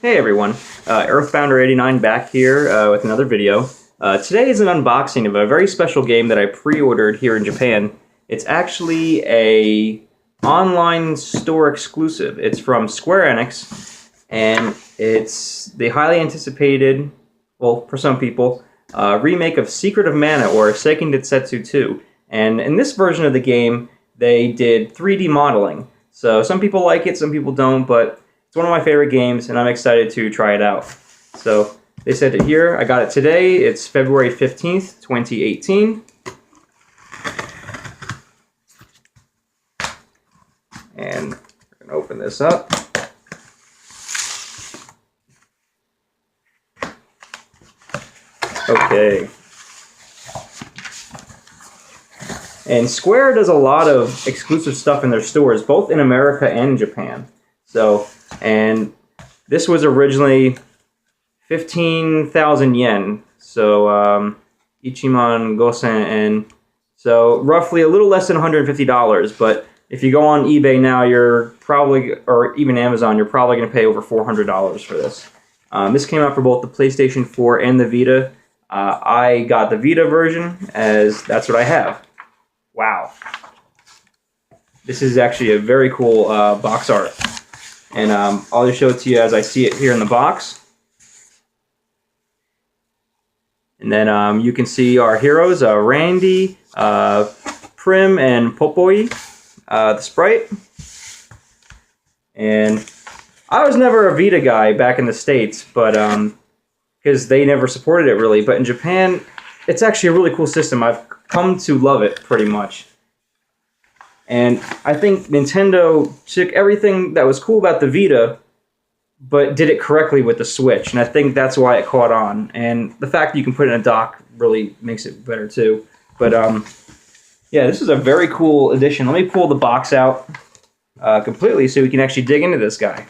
Hey everyone, Earthbounder89 back here with another video. Today is an unboxing of a very special game that I pre-ordered here in Japan. It's actually a online store exclusive. It's from Square Enix, and it's the highly anticipated, well, for some people, remake of Secret of Mana, or Seiken Densetsu 2. And in this version of the game, they did 3D modeling. So some people like it, some people don't, but it's one of my favorite games, and I'm excited to try it out. So they sent it here. I got it today. It's February 15th, 2018. And we're going to open this up. Okay. And Square does a lot of exclusive stuff in their stores, both in America and in Japan. So, and this was originally 15,000 yen, so Ichiman Gosen, and so roughly a little less than $150. But if you go on eBay now, you're probably, or even Amazon, you're probably going to pay over $400 for this. This came out for both the PlayStation 4 and the Vita. I got the Vita version, as that's what I have. Wow. This is actually a very cool box art. And I'll just show it to you as I see it here in the box. And then you can see our heroes, Randy, Prim, and Popoi, the sprite. And I was never a Vita guy back in the States, but because they never supported it really. But in Japan, it's actually a really cool system. I've come to love it pretty much. And I think Nintendo took everything that was cool about the Vita, but did it correctly with the Switch. And I think that's why it caught on. And the fact that you can put it in a dock really makes it better too. But yeah, this is a very cool edition. Let me pull the box out completely so we can actually dig into this guy.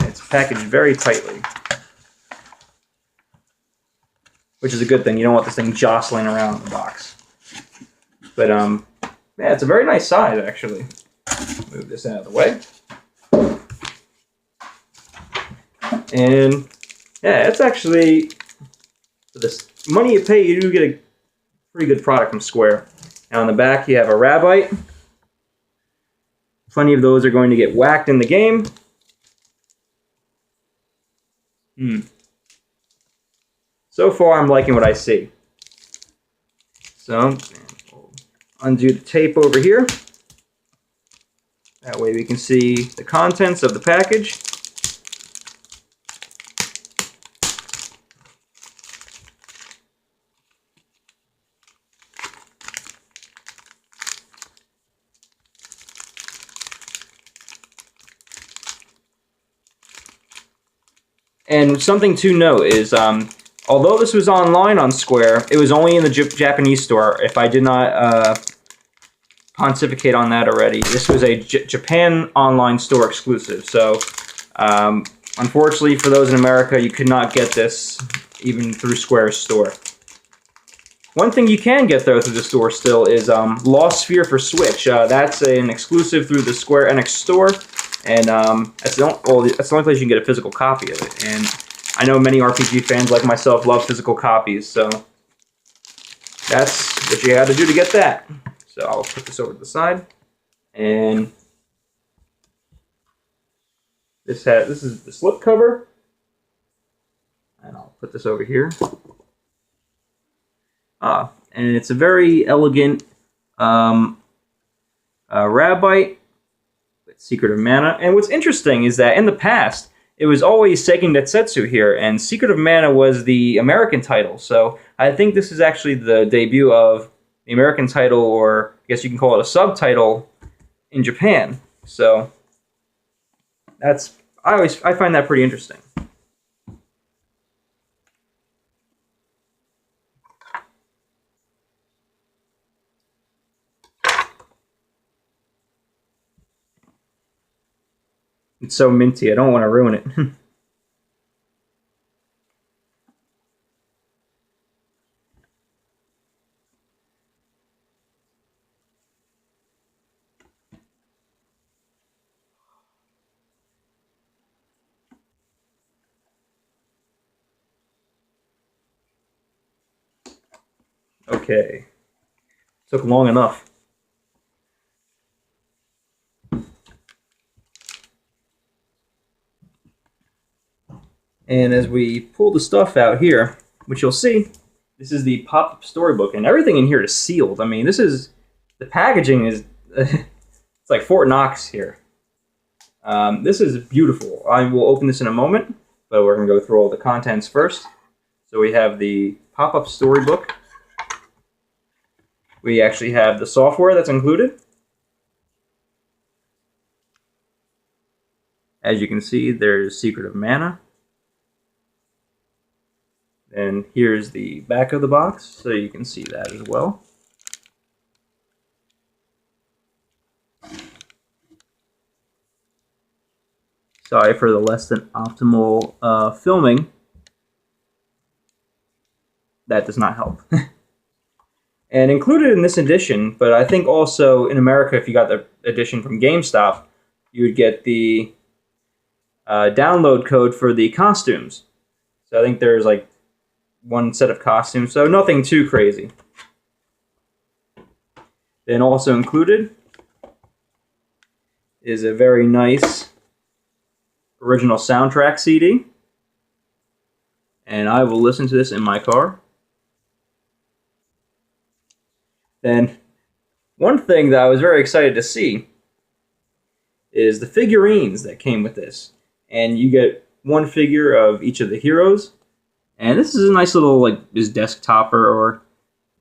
It's packaged very tightly, which is a good thing. You don't want this thing jostling around in the box. But yeah, it's a very nice size actually. Move this out of the way. And yeah, it's actually, for this money you pay, you do get a pretty good product from Square. Now on the back you have a Rabbite. Plenty of those are going to get whacked in the game. So far, I'm liking what I see. So, we'll undo the tape over here. That way we can see the contents of the package. And something to note is, although this was online on Square, it was only in the Japanese store. If I did not pontificate on that already, this was a Japan online store exclusive. So, unfortunately for those in America, you could not get this even through Square's store. One thing you can get though through the store still is Lost Sphere for Switch. That's an exclusive through the Square Enix store, and that's the only place you can get a physical copy of it. And I know many RPG fans like myself love physical copies, so that's what you had to do to get that. So I'll put this over to the side, and this is the slip cover, and I'll put this over here. And it's a very elegant Rabbite with Secret of Mana. And what's interesting is that in the past, it was always Seiken Densetsu here, and Secret of Mana was the American title. So I think this is actually the debut of the American title, or I guess you can call it a subtitle, in Japan. So that's, I find that pretty interesting. It's so minty, I don't want to ruin it. Okay. Took long enough. And as we pull the stuff out here, which you'll see, this is the pop-up storybook, and everything in here is sealed. I mean, the packaging is, it's like Fort Knox here. This is beautiful. I will open this in a moment, but we're going to go through all the contents first. So we have the pop-up storybook. We actually have the software that's included. As you can see, there's Secret of Mana. And here's the back of the box, so you can see that as well. Sorry for the less than optimal filming. That does not help. And included in this edition, but I think also in America, if you got the edition from GameStop, you would get the download code for the costumes. So I think there's like one set of costumes, so nothing too crazy. Then also included is a very nice original soundtrack CD. And I will listen to this in my car. Then one thing that I was very excited to see is the figurines that came with this. And you get one figure of each of the heroes. And this is a nice little, like, his desktopper, or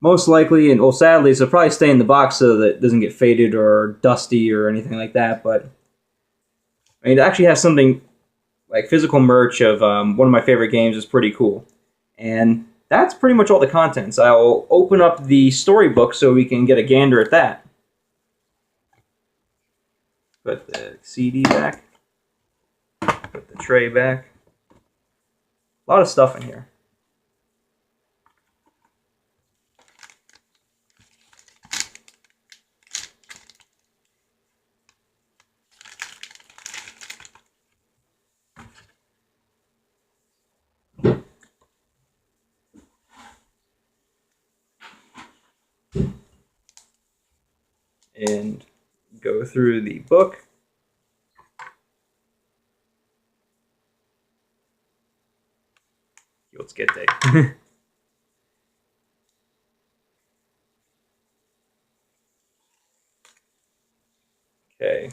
most likely, and well, sadly, this will probably stay in the box so that it doesn't get faded or dusty or anything like that. But I mean, it actually has something like physical merch of one of my favorite games is pretty cool. And that's pretty much all the contents. I'll open up the storybook so we can get a gander at that. Put the CD back. Put the tray back. A lot of stuff in here. And go through the book. Let's get there. Okay.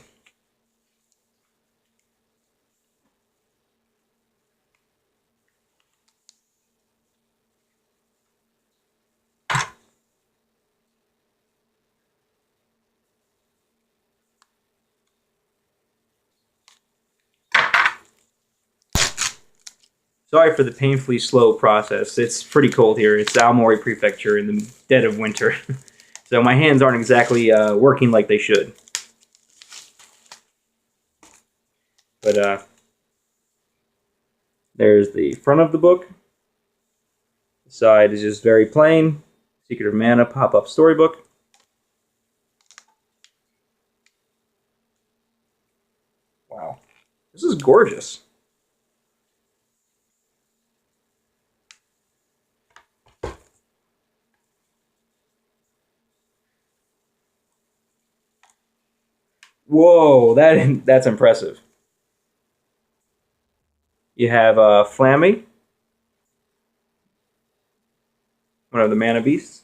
Sorry for the painfully slow process. It's pretty cold here. It's Aomori Prefecture in the dead of winter. So my hands aren't exactly working like they should. But there's the front of the book. The side is just very plain. Secret of Mana pop-up storybook. Wow. This is gorgeous. Whoa, that's impressive. You have Flammy, one of the Mana Beasts.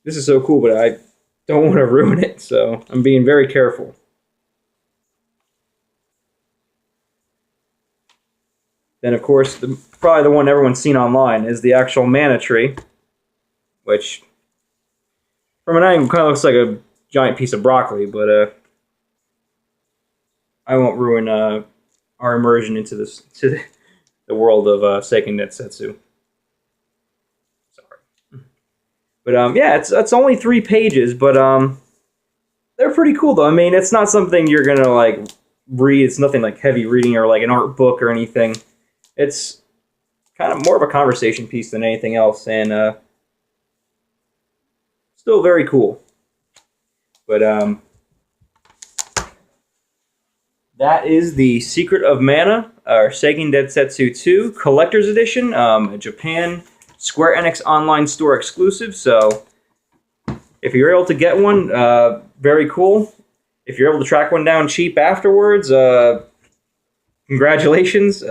This is so cool, but I don't want to ruin it, so I'm being very careful. Then, of course, probably the one everyone's seen online is the actual mana tree, which, from an angle, kind of looks like a giant piece of broccoli, but I won't ruin our immersion into the world of Seiken Densetsu. Sorry. But, yeah, it's only 3 pages, but they're pretty cool, though. I mean, it's not something you're going to, like, read. It's nothing like heavy reading or, like, an art book or anything. It's kind of more of a conversation piece than anything else, and still very cool. But that is the Secret of Mana, or Seiken Densetsu 2 Collector's Edition, Japan Square Enix Online Store exclusive. So if you're able to get one, very cool. If you're able to track one down cheap afterwards, congratulations.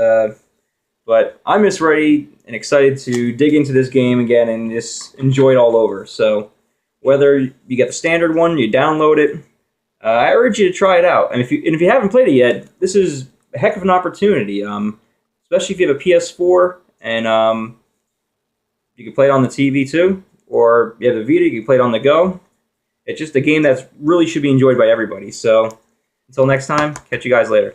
But I'm just ready and excited to dig into this game again and just enjoy it all over. So whether you get the standard one, you download it, I urge you to try it out. And if you haven't played it yet, this is a heck of an opportunity, especially if you have a PS4 and you can play it on the TV too, or you have a Vita, you can play it on the go. It's just a game that really should be enjoyed by everybody. So until next time, catch you guys later.